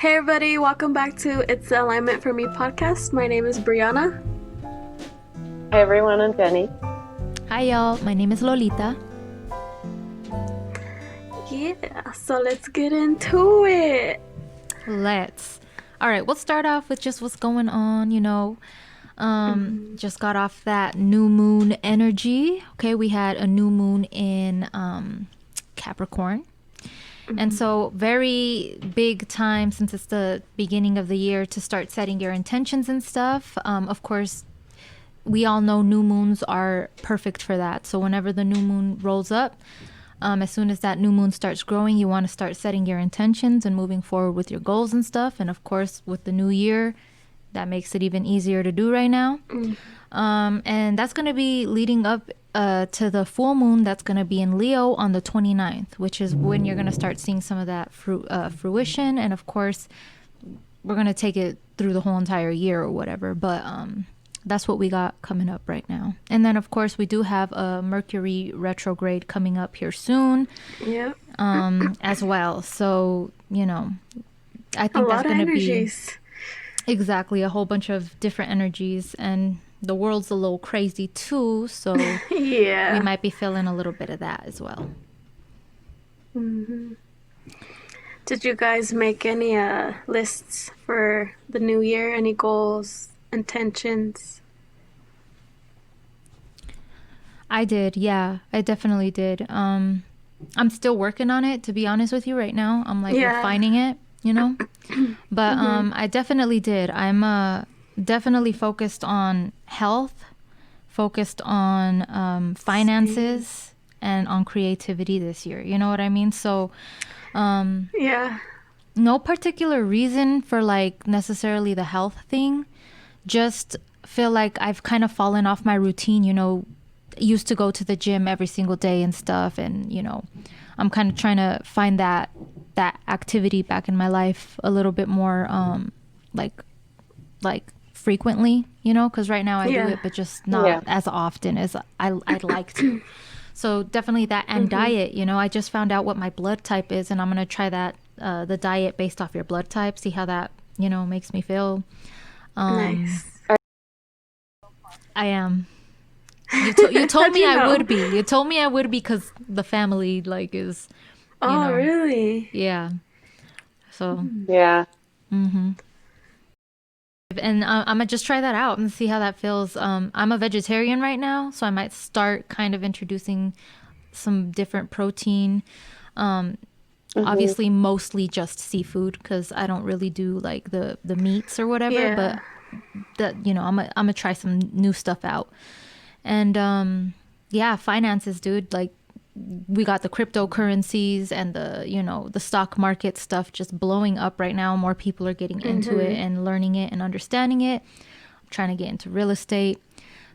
Hey everybody, welcome back to It's the Alignment for Me podcast. My name is Briana. Hi everyone, I'm Jenny. Hi y'all, my name is Lolita. Yeah, so let's get into it. All right, we'll start off with just what's going on, Just got off that new moon energy. Okay, we had a new moon in Capricorn. And so very big time, since it's the beginning of the year, to start setting your intentions and stuff. Of course, we all know new moons are perfect for that. So whenever the new moon rolls up, as soon as that new moon starts growing, you want to start setting your intentions and moving forward with your goals and stuff. And of course, with the new year, that makes it even easier to do right now. And that's going to be leading up to the full moon that's going to be in Leo on the 29th, which is when you're going to start seeing some of that fruition. And of course, we're going to take it through the whole entire year or whatever. But that's what we got coming up right now. And then, of course, we do have a Mercury retrograde coming up here soon. Yeah. As well. So, I think that's going to be exactly a whole bunch of different energies, and the world's a little crazy too. So Yeah. we might be feeling a little bit of that as well. Did you guys make any lists for the new year? Any goals, intentions? I did. Yeah, I definitely did. I'm still working on it, to be honest with you right now. I'm refining it, but I definitely did. I'm definitely focused on health, focused on finances, and on creativity this year. You know what I mean? So Yeah. no particular reason for necessarily the health thing. Just feel like I've kind of fallen off my routine, used to go to the gym every single day and stuff, and I'm kind of trying to find that activity back in my life a little bit more like frequently, because right now I do it, but just not as often as I'd like to. So definitely that, and diet. I just found out what my blood type is, and I'm gonna try that the diet based off your blood type, see how that makes me feel. Nice. I am. You told me I would be. You told me I would be because the family is. Really? Yeah. So. Yeah. And I'm gonna just try that out and see how that feels. I'm a vegetarian right now, so I might start kind of introducing some different protein. Obviously, mostly just seafood, because I don't really do the meats or whatever. Yeah. But that I'm gonna try some new stuff out. And finances, dude. We got the cryptocurrencies and the stock market stuff just blowing up right now. More people are getting into it and learning it and understanding it. I'm trying to get into real estate.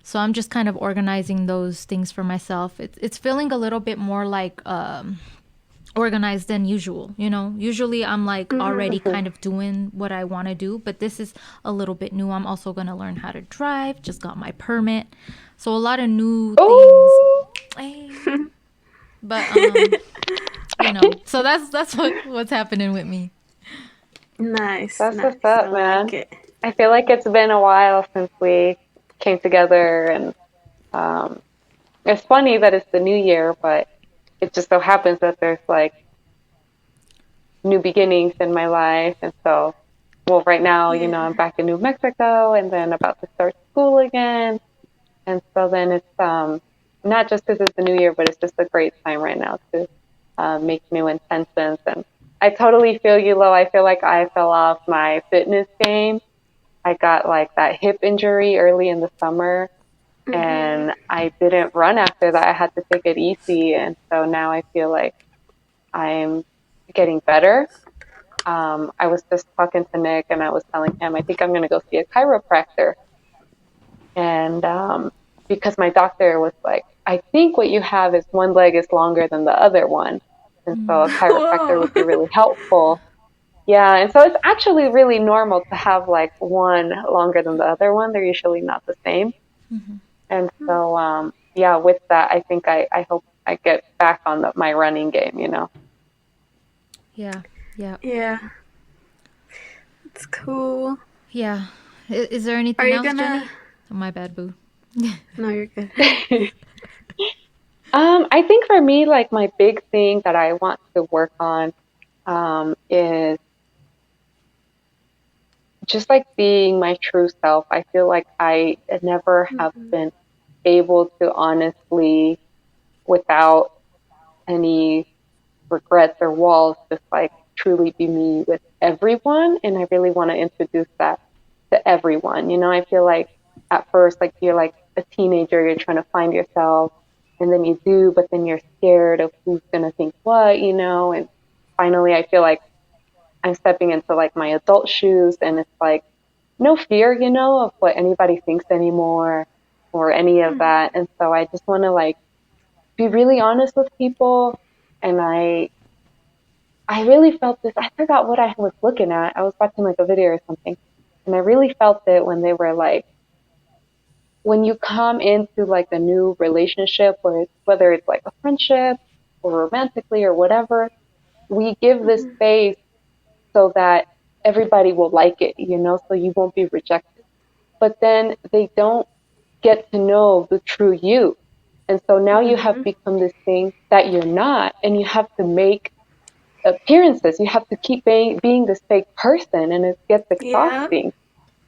So I'm just kind of organizing those things for myself. It's feeling a little bit more organized than usual. Usually I'm already kind of doing what I want to do, but this is a little bit new. I'm also going to learn how to drive. Just got my permit. So a lot of new things. But so that's what's happening with me. Nice. That's nice. what's up, I man. like it. I feel like it's been a while since we came together, and it's funny that it's the new year, but it just so happens that there's new beginnings in my life. And so, right now, I'm back in New Mexico and then about to start school again. And so then it's not just because it's the new year, but it's just a great time right now to make new intentions. And I totally feel you, Lo. I feel like I fell off my fitness game. I got that hip injury early in the summer, and I didn't run after that. I had to take it easy. And so now I feel like I'm getting better. I was just talking to Nick, and I was telling him, I think I'm going to go see a chiropractor. And because my doctor was like, I think what you have is one leg is longer than the other one. And so a chiropractor would be really helpful. Yeah, and so it's actually really normal to have one longer than the other one. They're usually not the same. And so, with that, I think I hope I get back on my running game, Yeah. Yeah. It's cool. Yeah. Is there Are anything you else, gonna? Jenny? Oh, my bad, boo. No, you're good. I think for me, like my big thing that I want to work on is just like being my true self. I feel like I never have Mhm. been able to honestly, without any regrets or walls, just like truly be me with everyone. And I really want to introduce that to everyone. I feel like at first, like you're like a teenager, you're trying to find yourself, and then you do, but then you're scared of who's going to think what. And finally, I feel like I'm stepping into like my adult shoes, and it's like no fear, of what anybody thinks anymore or any of Mhm. that. And so I just want to like be really honest with people. And I really felt this. I forgot what I was looking at. I was watching like a video or something, and I really felt it when they were like, when you come into like a new relationship, whether it's like a friendship or romantically or whatever, we give this Mhm. space so that everybody will like it, so you won't be rejected. But then they don't get to know the true you. And so now you have Mhm. become this thing that you're not, and you have to make appearances. You have to keep being this fake person, and it gets Yeah. exhausting.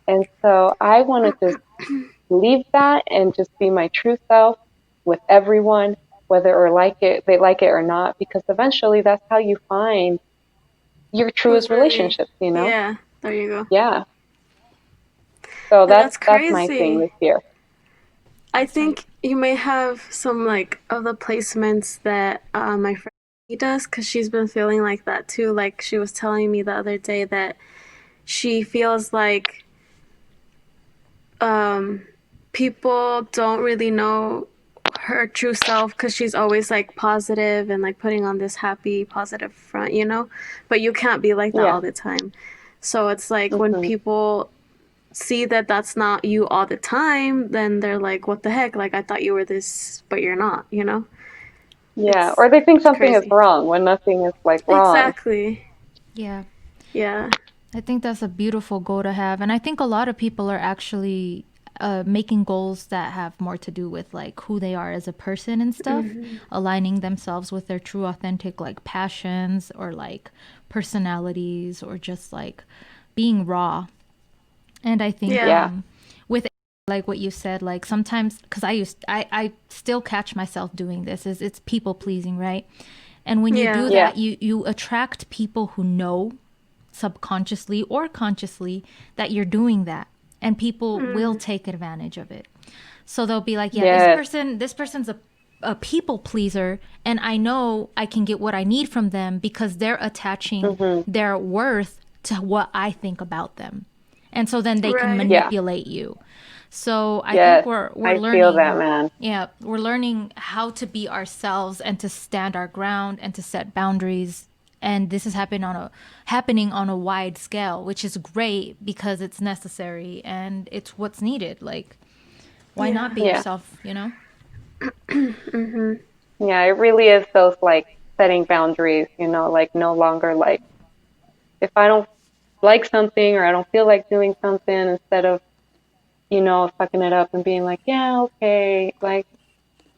And so I want to just leave that and just be my true self with everyone, whether or like it they like it or not, because eventually that's how you find your Who's truest really? relationships. Yeah. There you go. Yeah. So And that's that's that's my thing crazy. this year. I That's tight. think you may have some like of the placements that my friend does because she's been feeling like that too. Like she was telling me the other day that she feels like um, people don't really know her true self because she's always like positive and like putting on this happy, positive front. But you can't be like that Yeah. all the time. So it's like when Hmm. people see that that's not you all the time, then they're like, what the heck? Like, I thought you were this, but you're not? Yeah. It's, Or they think it's something is crazy. wrong when nothing is like wrong. Exactly. Yeah. Yeah. I think that's a beautiful goal to have. And I think a lot of people are actually making goals that have more to do with like who they are as a person and stuff, Hmm. aligning themselves with their true, authentic like passions or like personalities or just like being raw. And I think Yeah. Yeah. with like what you said, like sometimes because I still catch myself doing this is it's people pleasing, right? And when you Yeah. do Yeah. that, you attract people who know subconsciously or consciously that you're doing that, and people will Mm. take advantage of it. So they'll be like, yeah, Yes. this person's a people pleaser, and I know I can get what I need from them because they're attaching Hmm. their worth to what I think about them, and so then they can Right. Yeah. manipulate you. So I think Yes. we're I feel that, learning, man. yeah, we're learning how to be ourselves and to stand our ground and to set boundaries. And this is happening on a wide scale, which is great because it's necessary and it's what's needed. Like, why not Yeah. be Yeah. yourself? Hmm. Yeah. It really is those like setting boundaries, like no longer like if I don't like something or I don't feel like doing something, instead of, sucking it up and being like, yeah, okay, like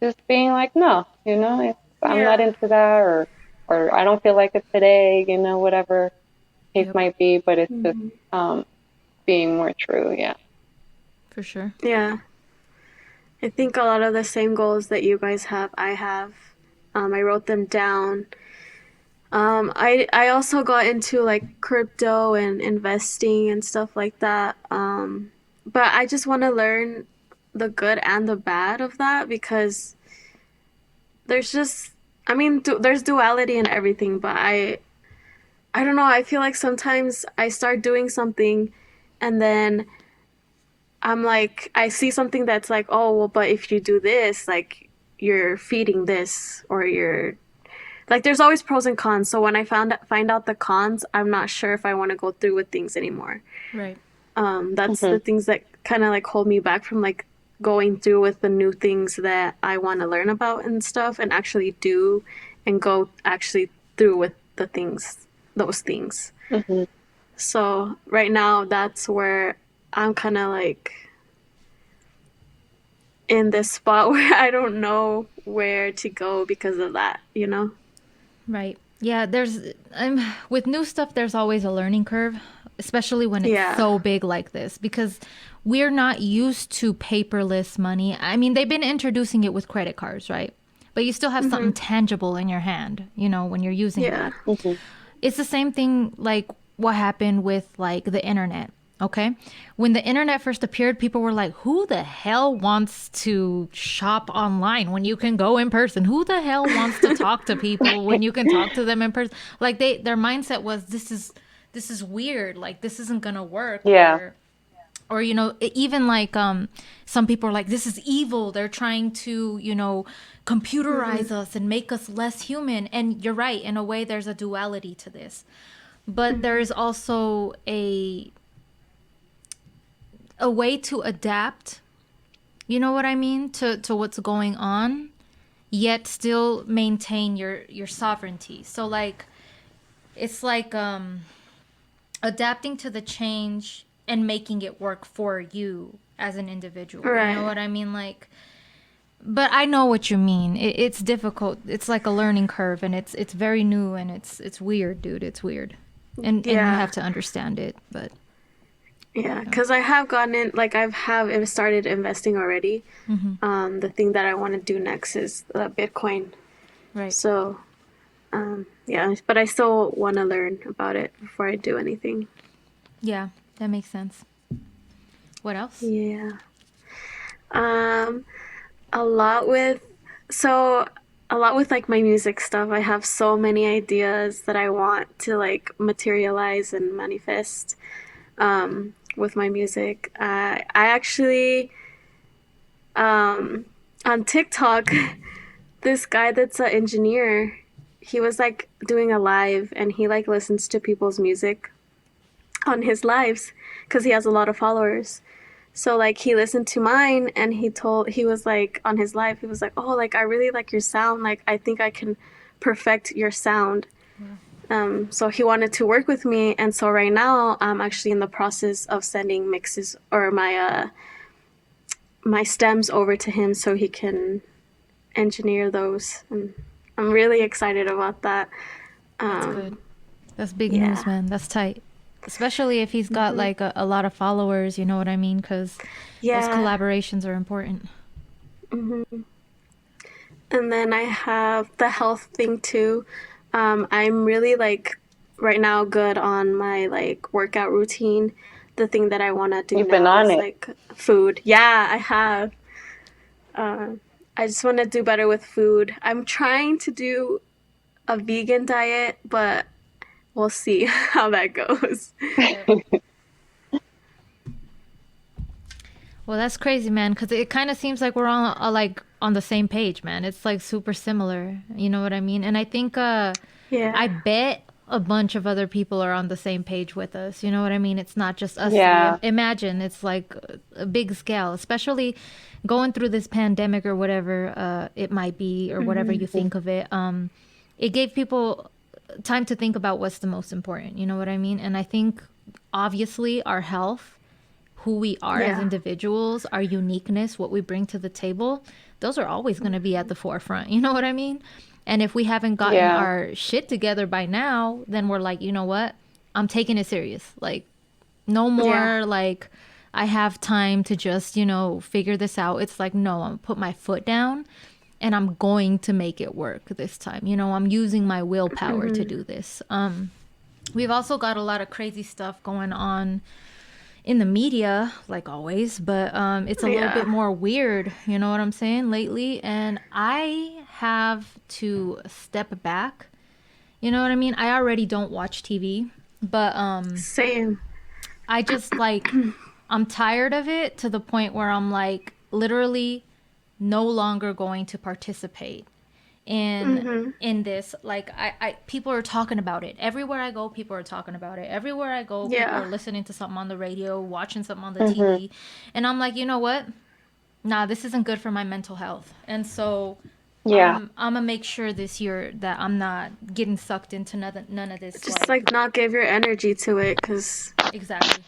just being like, no, I'm not Yeah. into that, or I don't feel like it today, whatever case Yep, might be, but it's just Hmm. um being more true. Yeah. for sure. Yeah. I think a lot of the same goals that you guys have, I have. I wrote them down. I also got into like crypto and investing and stuff like that. But I just want to learn the good and the bad of that because there's just, I mean, there's duality in everything. But I don't know. I feel like sometimes I start doing something, and then I'm like, I see something that's like, oh well, but if you do this, like you're feeding this, or you're like, there's always pros and cons. So when I find out the cons, I'm not sure if I want to go through with things anymore. Right. That's Hmm. the things that kind of like hold me back from like going through with the new things that I want to learn about and stuff, and actually do and go actually through with those things. Hmm. So right now, that's where I'm kind of like in this spot where I don't know where to go because of that, you know? Right. Yeah, with new stuff there's always a learning curve, especially when it's Yeah. so big like this because we're not used to paperless money. I mean, they've been introducing it with credit cards, right? But you still have Hmm. something tangible in your hand, when you're using Yeah. it. Hmm. It's the same thing like what happened with like the internet. Okay. When the internet first appeared, people were like, who the hell wants to shop online when you can go in person? Who the hell wants to talk to people when you can talk to them in person? Like their mindset was this is weird. Like this isn't going to work Yeah. or even like some people are like this is evil, they're trying to Hmm. computerize us and make us less human. And you're right, in a way there's a duality to this, but there Hmm. is also a way to adapt, you know what I mean, to what's going on, yet still maintain your sovereignty. So like it's like adapting to the change and making it work for you as an individual. You know Right. what I mean? Like, but I know what you mean. It's difficult. It's like a learning curve, and it's very new, and it's weird, dude. It's weird, and you Yeah. have to understand it. But Yeah. Because I have gotten in, like, I've started investing already. The thing that I want to do next is Bitcoin. right, So, yeah, but I still want to learn about it before I do anything. yeah, that makes sense. What else? Yeah. Um, a lot with so a lot with like my music stuff. I have so many ideas that I want to like materialize and manifest with my music. I actually um, on TikTok, this guy that's an engineer, he was like doing a live and he like listens to people's music on his lives because he has a lot of followers. So like he listened to mine and he was like on his live, he was like, "Oh, like I really like your sound. Like I think I can perfect your sound." So he wanted to work with me, and so right now I'm actually in the process of sending mixes or my stems over to him so he can engineer those. And I'm really excited about that. That's good. Um, That's big news, yeah. man. That's tight. Especially if he's got Hmm. like a lot of followers, you know what I mean? Because those Yeah. collaborations are important. Hmm. And then I have the health thing too. I'm really like right now good on my like workout routine. The thing that I want to do You've been now on is it. like food. Yeah, I have. Uh, I just want to do better with food. I'm trying to do a vegan diet, but we'll see how that goes. Yeah. Well, that's crazy, man. Because it kind of seems like we're all like on the same page, man. It's like super similar. You know what I mean? And I think I Yeah. bet a bunch of other people are on the same page with us. You know what I mean? It's not just us three. Yeah. Imagine it's like a big scale, especially going through this pandemic or whatever it might be, or whatever Hmm. you think of it. It gave people time to think about what's the most important. You know what I mean? And I think obviously our health, who we are as Yeah. individuals, our uniqueness, what we bring to the table, those are always going to be at the forefront. You know what I mean? And if we haven't gotten Yeah. our shit together by now, then we're like, you know what? I'm taking it serious. Like, no Yeah. more like I have time to just, figure this out. It's like, no, I'm put my foot down and I'm going to make it work this time. I'm using my willpower to Hmm. do this. We've also got a lot of crazy stuff going on in the media, like always, but it's a little Yeah. bit more weird, you know what I'm saying, lately. And I have to step back. You know what I mean? I already don't watch TV, but Same. I just like, I'm tired of it to the point where I'm like literally no longer going to participate in Hmm. this. Like I people are talking about it everywhere I go. People are talking about it everywhere I go. People Yeah. are listening to something on the radio, watching something on the Hmm. TV, and I'm like, you know what, nah, this isn't good for my mental health. And so Yeah. I'm gonna make sure this year that I'm not getting sucked into none of this. Just Like, like not give your energy to it, cause exactly.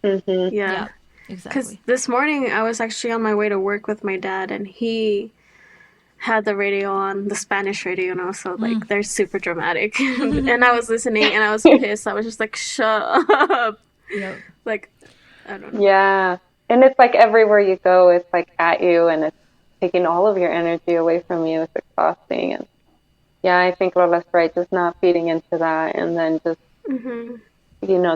Mhm. yeah. Yeah, Cause exactly. this morning I was actually on my way to work with my dad, and he had the radio on, the Spanish radio, and also like they're super dramatic. And I was listening, and I was pissed. I was just like, "Shut up!" Yep. Like, I don't know. Yeah. And it's like everywhere you go, it's like at you and it's taking all of your energy away from you. It's exhausting. And yeah, I think Lola's right, just not feeding into that and then just, Hmm.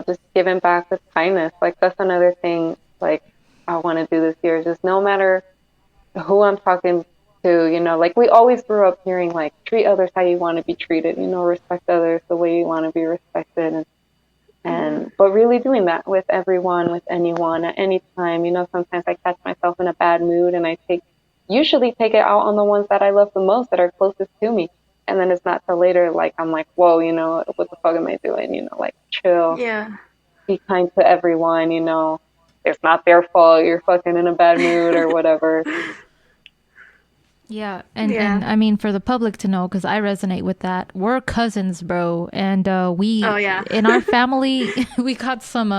just giving back with kindness. Like that's another thing like I want to do this year, is just no matter who I'm talking to, like we always grew up hearing like treat others how you want to be treated, respect others the way you want to be respected. Hmm. But really doing that with everyone, with anyone, at any time. Sometimes I catch myself in a bad mood and I usually take it out on the ones that I love the most, that are closest to me. And then it's not till later, like, I'm like, whoa, what the fuck am I doing? Like, chill, Yeah. be kind to everyone, it's not their fault. You're fucking in a bad mood or whatever. Yeah, and Yeah. I mean for the public to know, because I resonate with that. We're cousins, bro, and Oh we yeah. in our family we got some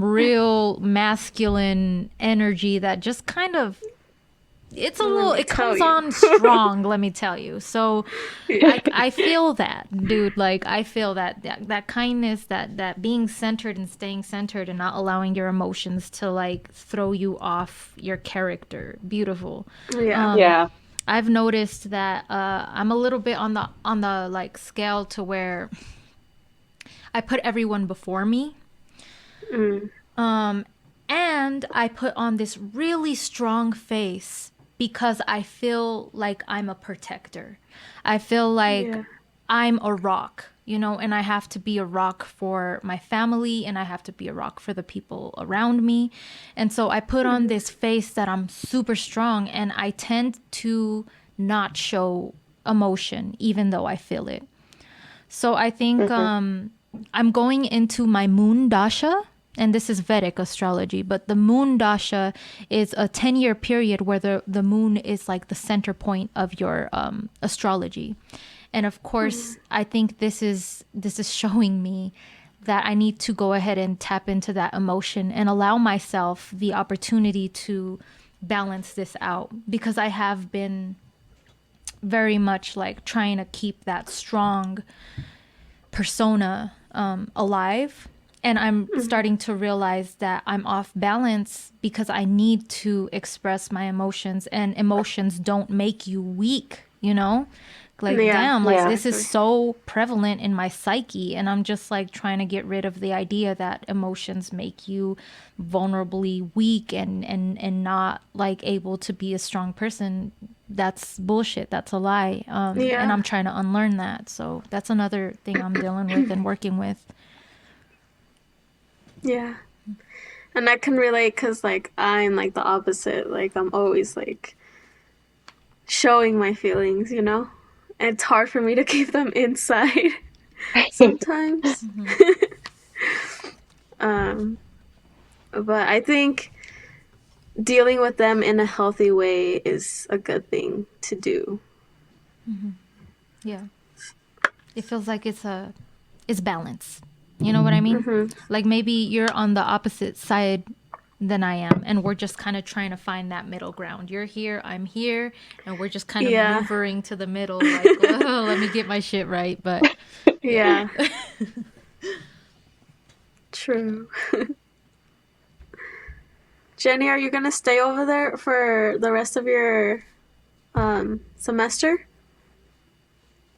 real masculine energy that just kind of it's a Let little me it tell comes you. on strong, let me tell you. So Yeah. I feel that, dude. Like I feel that kindness, that being centered and staying centered and not allowing your emotions to like throw you off your character. Beautiful. Yeah. Yeah. I've noticed that I'm a little bit on the like scale to where I put everyone before me. Mm. Um, and I put on this really strong face because I feel like I'm a protector. I feel like Yeah. I'm a rock, and I have to be a rock for my family and I have to be a rock for the people around me. And so I put on this face that I'm super strong and I tend to not show emotion even though I feel it. So I think Hmm. I'm going into my moon dasha, and this is Vedic astrology, but the moon dasha is a 10-year period where the moon is like the center point of your astrology. And of course, I think this is showing me that I need to go ahead and tap into that emotion and allow myself the opportunity to balance this out, because I have been very much like trying to keep that strong persona alive. And I'm starting to realize that I'm off balance because I need to express my emotions, and emotions don't make you weak, Like, Yeah. damn, like Yeah. this is Exactly. so prevalent in my psyche. And I'm just like trying to get rid of the idea that emotions make you vulnerably weak and not like able to be a strong person. That's bullshit. That's a lie. And Yeah. I'm trying to unlearn that. So that's another thing I'm dealing with and working with. Yeah. And I can relate because like I'm like the opposite. Like I'm always like showing my feelings, you know? And it's hard for me to keep them inside sometimes. um, but I think dealing with them in a healthy way is a good thing to do. Yeah. It feels like it's balance. You know what I mean? Hmm. Like maybe you're on the opposite side than I am, and we're just kind of trying to find that middle ground. You're here, I'm here, and we're just kind of Yeah. maneuvering to the middle, like, oh, let me get my shit right. But yeah. Yeah. True. Jenny, are you gonna stay over there for the rest of your semester?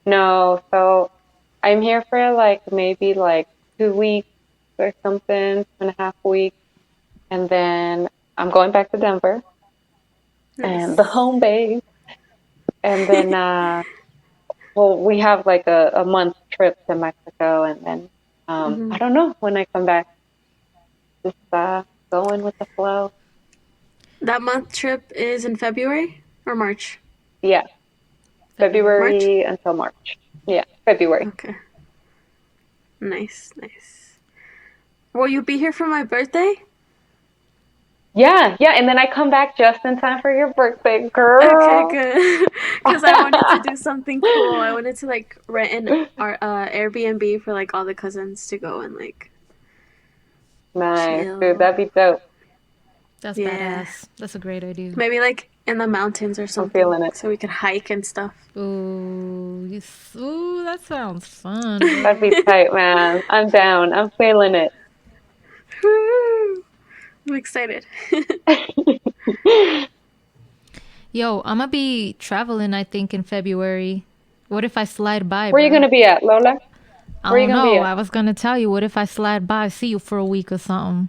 No, so I'm here for like maybe like 2 weeks or something, 2.5 weeks. And then I'm going back to Denver and the Nice. home base. And then, well, we have like a month trip to Mexico. And then, I Hmm. don't know when I come back, just going with the flow. That month trip is in February or March? Yeah, February. March? February until March. Yeah, February. Okay. Nice, nice. Will you be here for my birthday? Yeah, yeah, and then I come back just in time for your birthday, Okay, girl. good. Because I wanted to do something cool. I wanted to like rent an Airbnb for like all the cousins to go and like Nice, dude, chill. that'd be dope. That's Yeah. badass. That's a great idea. Maybe like in the mountains or I'm something feeling it. so we could hike and stuff. Ooh, that sounds fun, That'd be bro. tight, man. I'm down. I'm feeling it. Woo! I'm excited. Yo, I'm gonna be traveling, I think, in February. What if I slide by, Where you bro? gonna be at, Lola? I Where you don't gonna be know. at? I was gonna tell you, what if I slide by, see you for a week or something?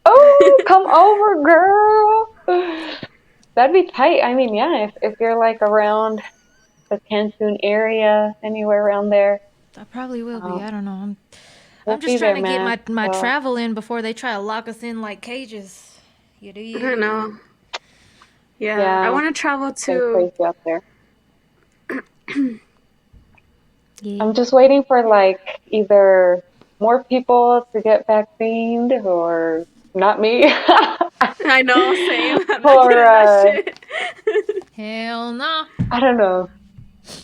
Oh, come over, girl. That'd be tight. I mean, yeah, if you're like around the Cancun area, anywhere around there, I probably will be. um, I don't know. I'm we'll just be trying there, to get man. my So, travel in before they try to lock us in like cages. You I don't dig? know. Yeah, I yeah, want to travel it's been to. crazy out there. Yeah. I'm just waiting for like either more people to get vaccinated or not me. I know, same. I'm not or getting that shit. Hell no. I don't know.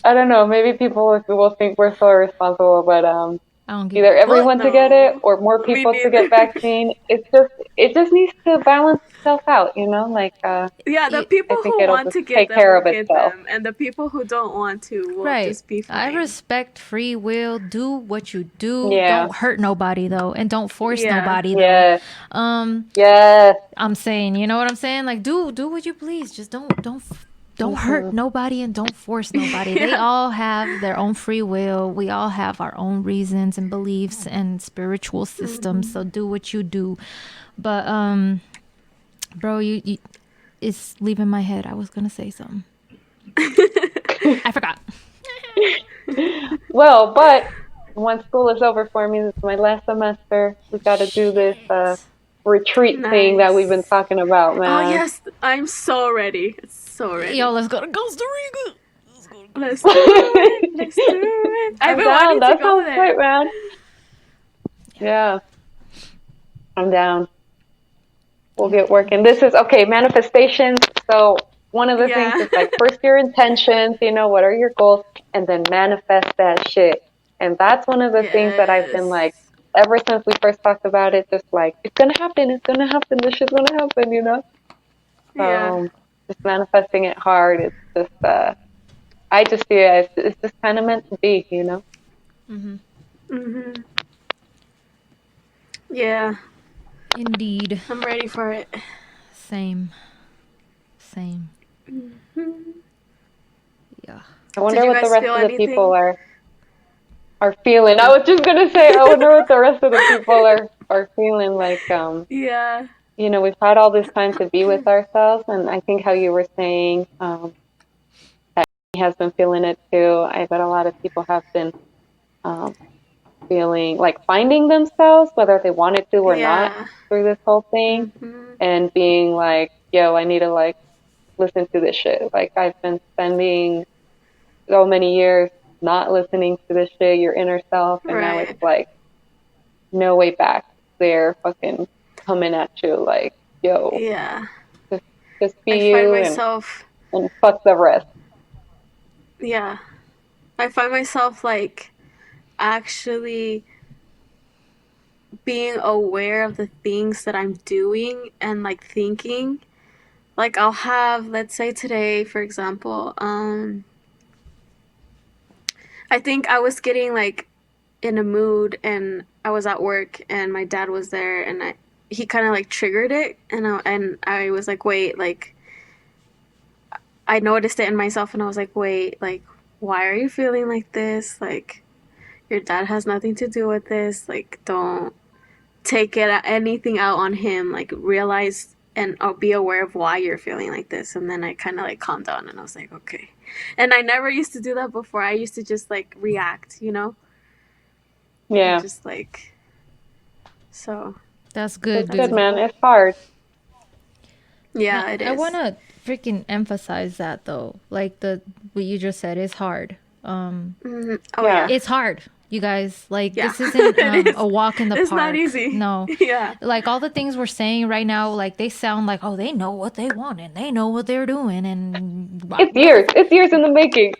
I don't know. Maybe people will think we're so irresponsible, but I don't give a either fuck. everyone to get it No, or more me people to get neither. vaccine. It just needs to balance itself out, you know? Like Yeah, the You, people I think who it'll want just to get take them care will of get itself. them, and the people who don't want to will right. just be I fine. respect free will. Do what you do. Yeah. Don't hurt nobody though, and don't force Yeah, nobody though. Yes. Um, Yes. I'm saying, you know what I'm saying? Like, do what you please. Just don't hurt Hmm. nobody and don't force nobody. They yeah. all have their own free will. We all have our own reasons and beliefs and spiritual systems. So do what you do. But bro, you it's leaving my head. I was gonna say something. I forgot. Well, but once school is over for me, this is my last semester. We got to do this Shit. retreat thing that we've been Nice. talking about, Oh man. yes, I'm so ready. So Yo, ready. let's go to Costa Rica. Let's do it. Let's do it. I've I'm been down. wanting to That go sounds there. great, man. Yeah, I'm down. We'll Yep. get working. This is okay, manifestations. So one of the things Yeah. is like first your intentions, what are your goals, and then manifest that shit. And that's one of the things that I've been like yes. ever since we first talked about it, just like it's gonna happen, this shit's gonna happen. Yeah. So just manifesting it hard. It's just I just see it as it's just kind of meant to be. Mm-hmm. Mhm. Yeah. Indeed. I'm ready for it. Same. Same. Mhm. Yeah. I Did wonder you what the guys rest feel of the people anything? are feeling. I The was just gonna say, I wonder what the rest of the people are feeling like. yeah. We've had all this time to be with ourselves, and I think how you were saying that he has been feeling it too. I bet a lot of people have been um, feeling like finding themselves, whether they wanted to or not, Yeah. through this whole thing, Mhm. and being like, yo, I need to like listen to this shit. Like I've been spending so many years not listening to this shit, your inner self, and now it's Right. like no way back. They're fucking coming at you like, yo, Yeah. just just I be find you myself and fuck the rest. yeah. I find myself like actually being aware of the things that I'm doing and like thinking. Like I'll have, let's say today, for example, I think I was getting like in a mood and I was at work and my dad was there and he kind of like triggered it and I was like, wait, like I noticed it in myself and I was like, wait, like why are you feeling like this? Like your dad has nothing to do with this. Like don't take anything out on him. Like realize and I'll be aware of why you're feeling like this. And then I kind of like calmed down and I was like, okay. And I never used to do that before. I used to just like react, and Yeah, just like so. That's it's good, That's good, dude. man. cool. It's hard. Now, Yeah, it I want is. to freaking emphasize that though. Like what you just said is hard. Mm-hmm. Oh Yeah, yeah. It's hard. You guys, like, Yeah. this isn't It is. a walk in the It's park. not easy. No. Yeah. Like, all the things we're saying right now, like, they sound like, oh, they know what they want and they know what they're doing and It's what the years. It's years in the making.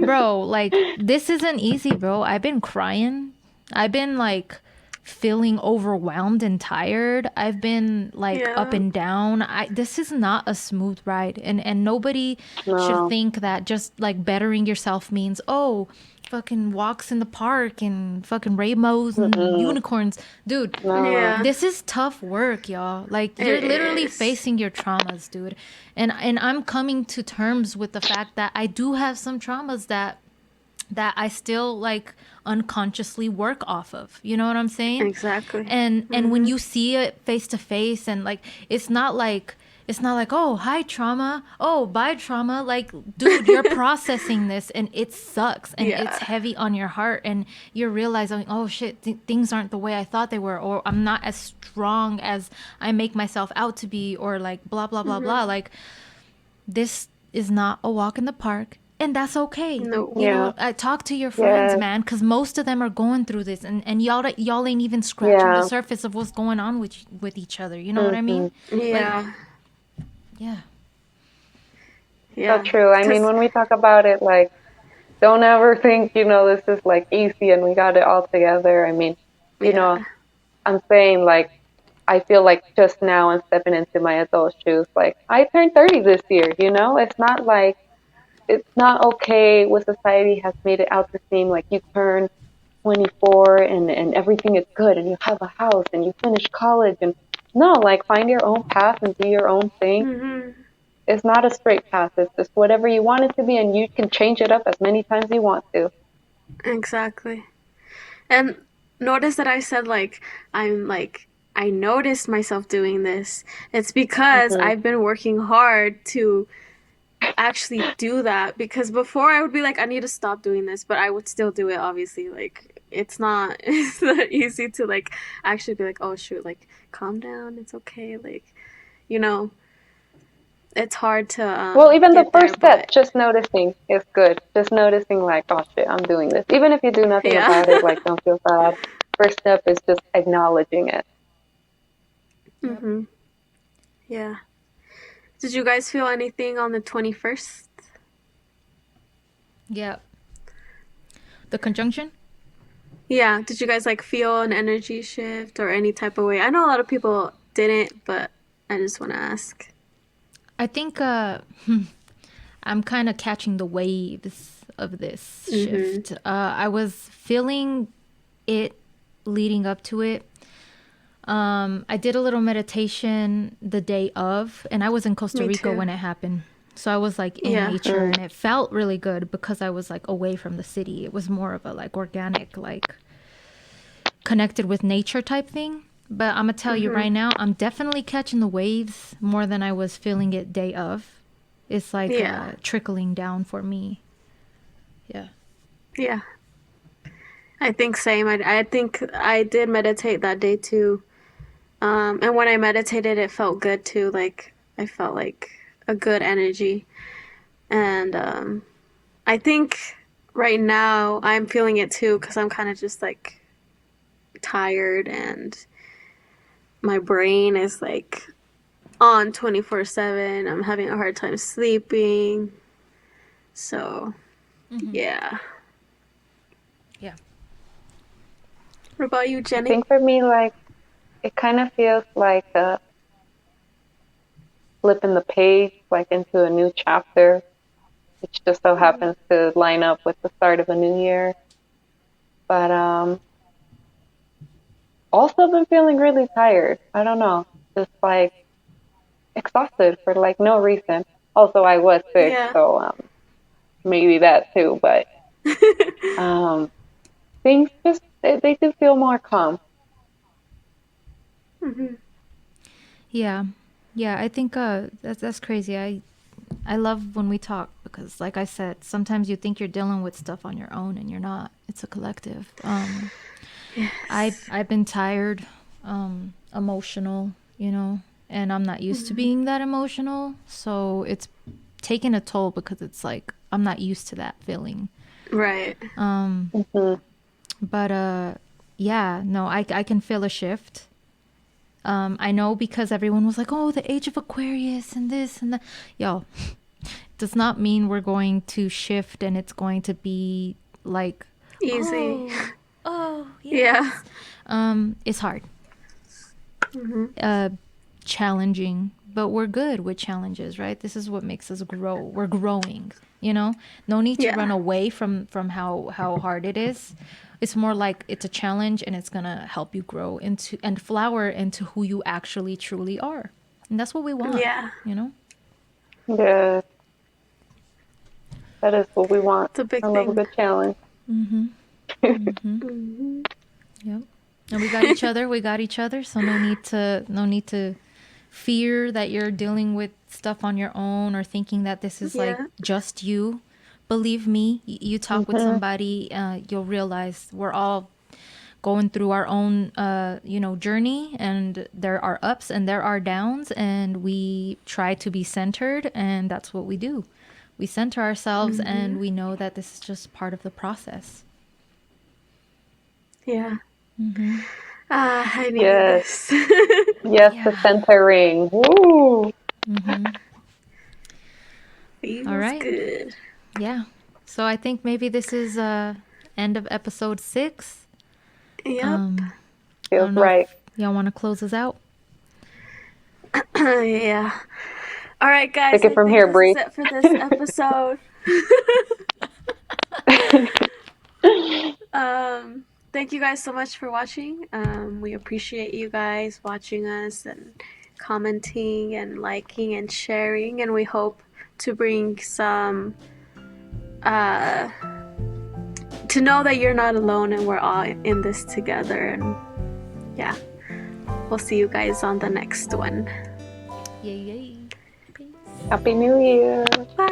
bro, like, this isn't easy, bro. I've been crying. I've been like feeling overwhelmed and tired. I've been like up Yeah. and down. I This is not a smooth ride, and nobody should No. think that just like bettering yourself means, oh, fucking walks in the park and fucking rainbows and Mm-mm. unicorns. Dude, No. Yeah. this is tough work, y'all. Like, It you're literally is. facing your traumas, dude. And I'm coming to terms with the fact that I do have some traumas that I still like unconsciously work off of. You know what I'm saying? Exactly. And when you see it face to face, and like, it's not like, oh, hi trauma, oh, bye trauma. Like, dude, you're processing this and it sucks and it's Yeah. heavy on your heart, and you're realizing, oh shit, things aren't the way I thought they were, or I'm not as strong as I make myself out to be, or like blah blah blah blah. Like, this is not a walk in the park, and that's okay. No. You Yeah. know, I talk to your friends, Yes. man, because most of them are going through this, and y'all ain't even scratching the Yeah. surface of what's going on with each other. You know what I Mm-hmm. mean? Like, Yeah. yeah, So Yeah. true. I mean, Cause when we talk about it, like, don't ever think, this is like easy and we got it all together. I mean, you yeah. know, I'm saying, like, I feel like just now I'm stepping into my adult shoes. Like, I turned 30 this year, It's not like, it's not okay what society has made it out to seem like you turn 24 and everything is good and you have a house and you finish college. And no, like, find your own path and do your own thing. Mhm. It's not a straight path. It's just whatever you want it to be, and you can change it up as many times you want to. Exactly. And notice that I said like I'm like I noticed myself doing this. It's because Hmm. I've been working hard to actually do that because before I would be like I need to stop doing this, but I would still do it obviously. Like it's not it's not easy to like actually be like, "Oh shoot, like calm down. It's okay." Like, you know, it's hard to Well, even the get there, first step, but just noticing, is good. Just noticing, like, oh shit, I'm doing this. Even if you do nothing yeah. about it, like, don't feel bad. First step is just acknowledging it. yep, Mhm. Yeah. Did you guys feel anything on the 21st? yep. The conjunction. Yeah, did you guys like feel an energy shift or any type of way? I know a lot of people didn't, but I just want to ask. I think I'm kind of catching the waves of this Mhm. shift. I was feeling it leading up to it. I did a little meditation the day of, and I was in Costa Me Rica too. when it happened. So I was like in Yeah. nature, and it felt really good because I was like away from the city. It was more of a like organic, like connected with nature type thing. But I'm gonna tell you Mhm. right now, I'm definitely catching the waves more than I was feeling it day of. It's like Yeah. trickling down for me. Yeah. Yeah. I think same. I think I did meditate that day too. And when I meditated, it felt good too. Like I felt like a good energy. And I think right now I'm feeling it too because I'm kind of just like tired and my brain is like on 24/7. I'm having a hard time sleeping. So, yeah. Yeah. What about you, I Jenny? think for me, like, it kind of feels like flipping the page, like, into a new chapter, which just so happens to line up with the start of a new year. But also been feeling really tired. I don't know, just like exhausted for like no reason. Also, I was sick, Yeah. so maybe that too. But um, things just they do feel more calm. Hmm. Yeah. Yeah, I think that's crazy. I love when we talk because, like I said, sometimes you think you're dealing with stuff on your own and you're not. It's a collective. Yes. I've been tired, emotional, and I'm not used to being that emotional, so it's taken a toll because it's like I'm not used to that feeling. Right. Um, Hmm. But yeah, no, I can feel a shift. I know because everyone was like, oh, the age of Aquarius and this and that. Yo, does not mean we're going to shift and it's going to be like, Easy. oh, Yeah. yes. It's hard, Mm-hmm. challenging, but we're good with challenges, right? This is what makes us grow. We're growing, you know? No need to run Yeah. away from how hard it is. It's more like it's a challenge and it's going to help you grow into and flower into who you actually truly are. And that's what we want, Yeah. you know? Yeah, that is what we want. It's a big I love a thing. good challenge. Mm-hmm. Mm-hmm. Mm-hmm. Yep. And we got each other. We got each other. So no need to fear that you're dealing with stuff on your own or thinking that this is like Yeah. just you. Believe me, you talk with Hmm. somebody, you'll realize we're all going through our own, journey, and there are ups and there are downs, and we try to be centered, and that's what we do. We center ourselves, Mm-hmm. and we know that this is just part of the process. Yeah. Mm-hmm. I needed Yes, this. yes, the Yeah. centering. Woo! Mm-hmm. All Feels right. good. Yeah. So I think maybe this is end of episode 6. Yep. Um, I Feels don't know right. if y'all want to close us out. Yeah. All right, Take guys. it I from think here, this is Bree. it for this episode. Thank you guys so much for watching. We appreciate you guys watching us and commenting and liking and sharing, and we hope to bring some uh, to know that you're not alone and we're all in this together. And yeah, we'll see you guys on the next one. Yay, yay. Peace. Happy New Year. Bye.